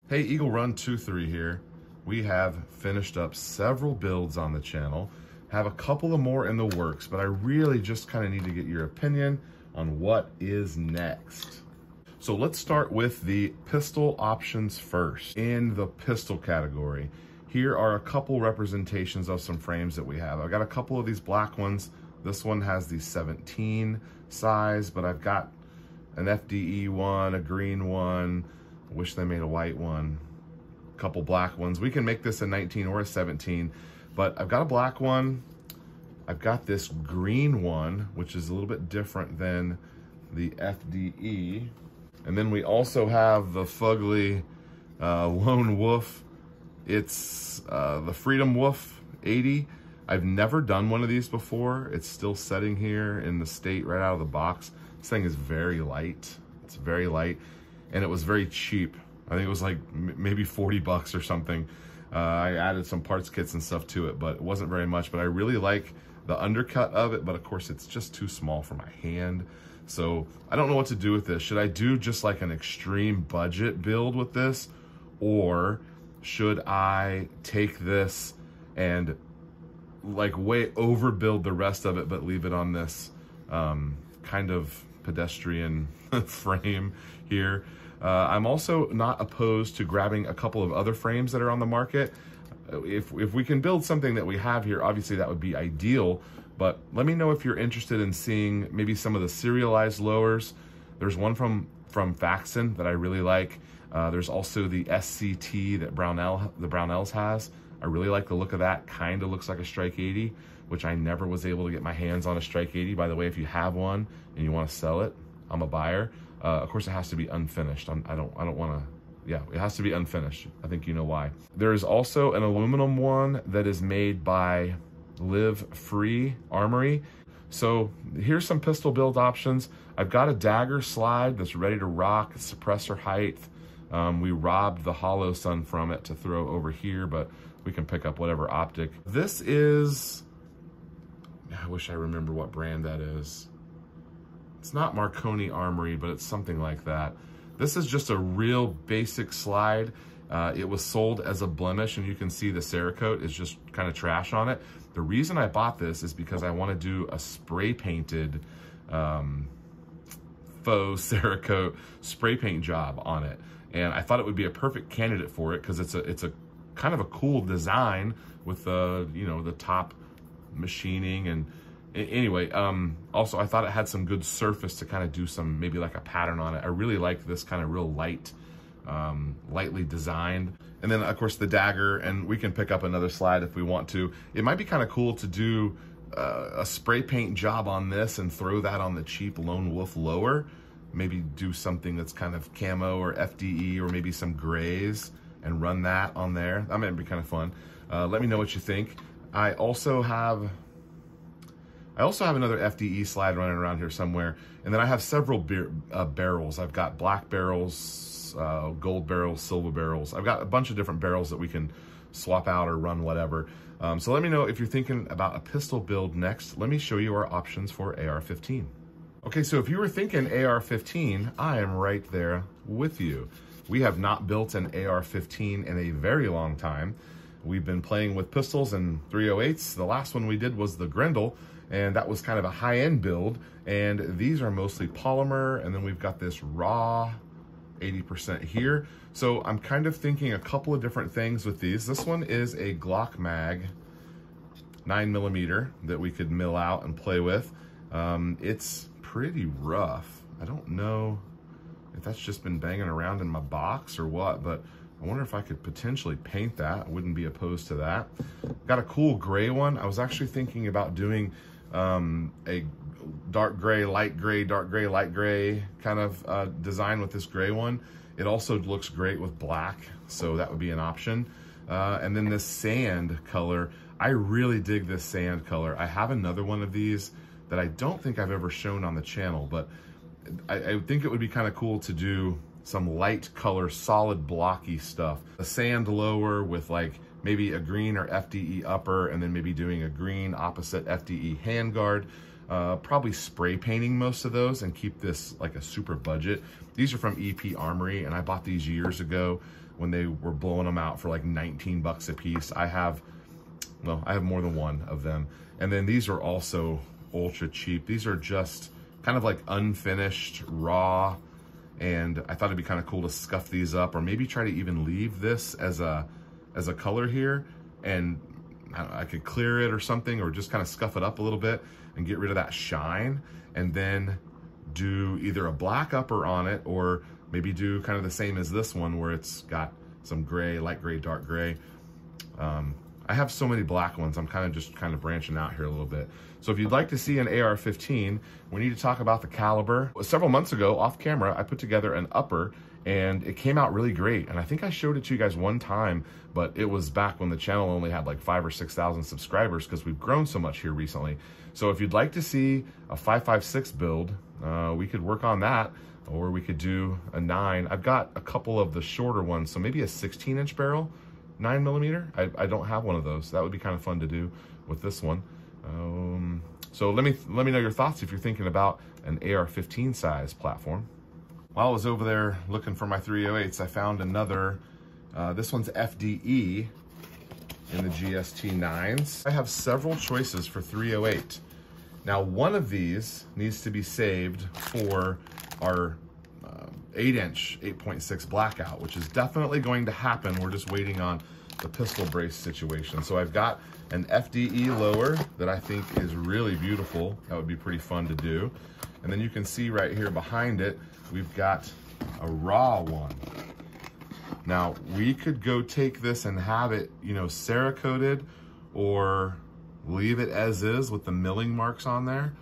Hey, Eagle Run 23 here. We have finished up several builds on the channel, have a couple of more in the works, but I really just kind of need to get your opinion on what is next. So let's start with the pistol options first. In the pistol category, here are a couple representations of some frames that we have. I've got a couple of these black ones. This one has the 17 size, but I've got an FDE one, a green one. I wish they made a white one, a couple black ones. We can make this a 19 or a 17, but I've got a black one. I've got this green one, which is a little bit different than the FDE. And then we also have the fugly Lone Wolf. It's the Freedom Wolf 80. I've never done one of these before. It's still sitting here in the state right out of the box. This thing is very light. It's very light. And it was very cheap. I think it was like maybe 40 bucks or something. I added some parts kits and stuff to it, but it wasn't very much. But I really like the undercut of it, but of course it's just too small for my hand. So I don't know what to do with this. Should I do just like an extreme budget build with this? Or should I take this and like way overbuild the rest of it, but leave it on this kind of pedestrian frame here? I'm also not opposed to grabbing a couple of other frames that are on the market. If we can build something that we have here, obviously that would be ideal, but let me know if you're interested in seeing maybe some of the serialized lowers. There's one from Faxon that I really like. There's also the SCT that the Brownells has. I really like the look of that. Kind of looks like a Strike 80, which I never was able to get my hands on a Strike 80. By the way, if you have one and you want to sell it, I'm a buyer. Of course, it has to be unfinished. I don't want to. Yeah, it has to be unfinished. I think you know why. There is also an aluminum one that is made by Live Free Armory. So here's some pistol build options. I've got a dagger slide that's ready to rock, suppressor height. We robbed the Hollow Sun from it to throw over here, but we can pick up whatever optic. This is, I wish I remember what brand that is. It's not Marconi Armory, but it's something like that. This is just a real basic slide. It was sold as a blemish, and you can see the Cerakote is just kind of trash on it. The reason I bought this is because I want to do a spray painted faux Cerakote spray paint job on it. And I thought it would be a perfect candidate for it because it's a kind of a cool design with the top machining. And anyway, also I thought it had some good surface to kind of do some, maybe like a pattern on it. I really like this kind of real light, lightly designed. And then of course the dagger, and we can pick up another slide if we want to. It might be kind of cool to do a spray paint job on this and throw that on the cheap Lone Wolf lower. Maybe do something that's kind of camo or FDE or maybe some grays and run that on there. That might be kind of fun. Let me know what you think. I also have another FDE slide running around here somewhere. And then I have several barrels. I've got black barrels, gold barrels, silver barrels. I've got a bunch of different barrels that we can swap out or run whatever. So let me know if you're thinking about a pistol build next. Let me show you our options for AR-15. Okay, so if you were thinking AR-15, I am right there with you. We have not built an AR-15 in a very long time. We've been playing with pistols and 308s. The last one we did was the Grendel, and that was kind of a high-end build. And these are mostly polymer, and then we've got this raw 80% here. So I'm kind of thinking a couple of different things with these. This one is a Glock Mag 9mm that we could mill out and play with. It's pretty rough. I don't know if that's just been banging around in my box or what, but I wonder if I could potentially paint that. I wouldn't be opposed to that. Got a cool gray one. I was actually thinking about doing a dark gray, light gray, dark gray, light gray kind of design with this gray one. It also looks great with black, so that would be an option. And then this sand color, I really dig this sand color. I have another one of these that I don't think I've ever shown on the channel, but I think it would be kind of cool to do some light color, solid blocky stuff. A sand lower with like maybe a green or FDE upper, and then maybe doing a green opposite FDE handguard. Probably spray painting most of those and keep this like a super budget. These are from EP Armory, and I bought these years ago. when they were blowing them out for like 19 bucks a piece. I have more than one of them. And then these are also ultra cheap. These are just kind of like unfinished, raw, and I thought it'd be kind of cool to scuff these up, or maybe try to even leave this as a color here, and I could clear it or something, or just kind of scuff it up a little bit and get rid of that shine, and then do either a black upper on it, or maybe do kind of the same as this one where it's got some gray, light gray, dark gray. I have so many black ones, I'm kind of branching out here a little bit. So if you'd like to see an AR-15, we need to talk about the caliber. Several months ago, off camera, I put together an upper, and it came out really great. And I think I showed it to you guys one time, but it was back when the channel only had like 5,000 or 6,000 subscribers, because we've grown so much here recently. So if you'd like to see a 5.56 build, we could work on that, or we could do a 9. I've got a couple of the shorter ones, so maybe a 16-inch barrel, 9mm. I don't have one of those. That would be kind of fun to do with this one. So let me know your thoughts if you're thinking about an AR-15 size platform. While I was over there looking for my 308s, I found another. This one's FDE in the GST-9s. I have several choices for 308. Now, one of these needs to be saved for our 8-inch 8.6 blackout, which is definitely going to happen. We're just waiting on the pistol brace situation. So I've got an FDE lower that I think is really beautiful. That would be pretty fun to do. And then you can see right here behind it, we've got a raw one. Now, we could go take this and have it, you know, Cerakoted, or leave it as is with the milling marks on there.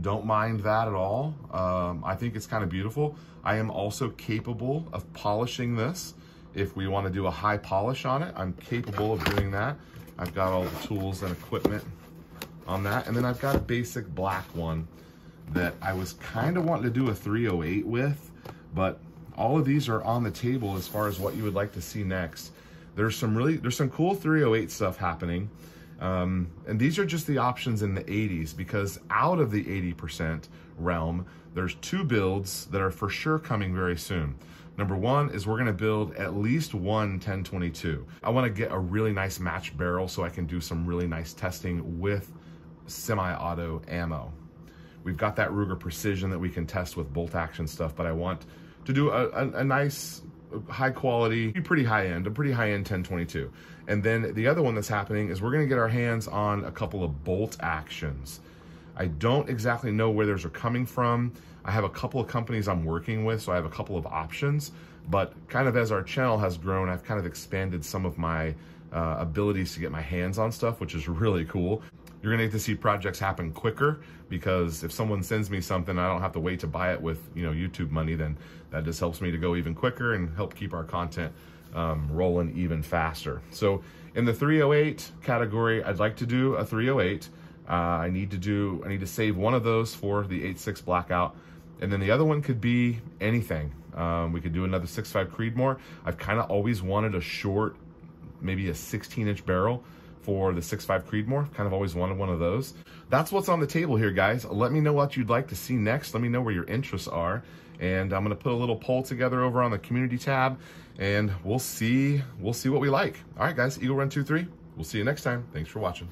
Don't mind that at all. I think it's kind of beautiful. I am also capable of polishing this. If we want to do a high polish on it, I'm capable of doing that. I've got all the tools and equipment on that. And then I've got a basic black one that I was kind of wanting to do a 308 with, but all of these are on the table as far as what you would like to see next. There's some cool 308 stuff happening. And these are just the options in the 80s, because out of the 80% realm, there's 2 builds that are for sure coming very soon. Number one is we're gonna build at least one 1022. I wanna get a really nice match barrel so I can do some really nice testing with semi-auto ammo. We've got that Ruger Precision that we can test with bolt action stuff, but I want to do a nice, high quality, pretty high end 1022. And then the other one that's happening is we're gonna get our hands on a couple of bolt actions. I don't exactly know where those are coming from. I have a couple of companies I'm working with, so I have a couple of options, but kind of as our channel has grown, I've kind of expanded some of my abilities to get my hands on stuff, which is really cool. You're gonna get to see projects happen quicker, because if someone sends me something, I don't have to wait to buy it with, you know, YouTube money. Then that just helps me to go even quicker and help keep our content rolling even faster. So in the 308 category, I'd like to do a 308. I need to save one of those for the 8.6 blackout, and then the other one could be anything. We could do another 6.5 Creedmoor. I've kind of always wanted a short, maybe a 16-inch barrel for the 6.5 Creedmoor. Kind of always wanted one of those. That's what's on the table here, guys. Let me know what you'd like to see next. Let me know where your interests are, and I'm gonna put a little poll together over on the community tab, and we'll see what we like. All right, guys, Eagle Run 23. We'll see you next time. Thanks for watching.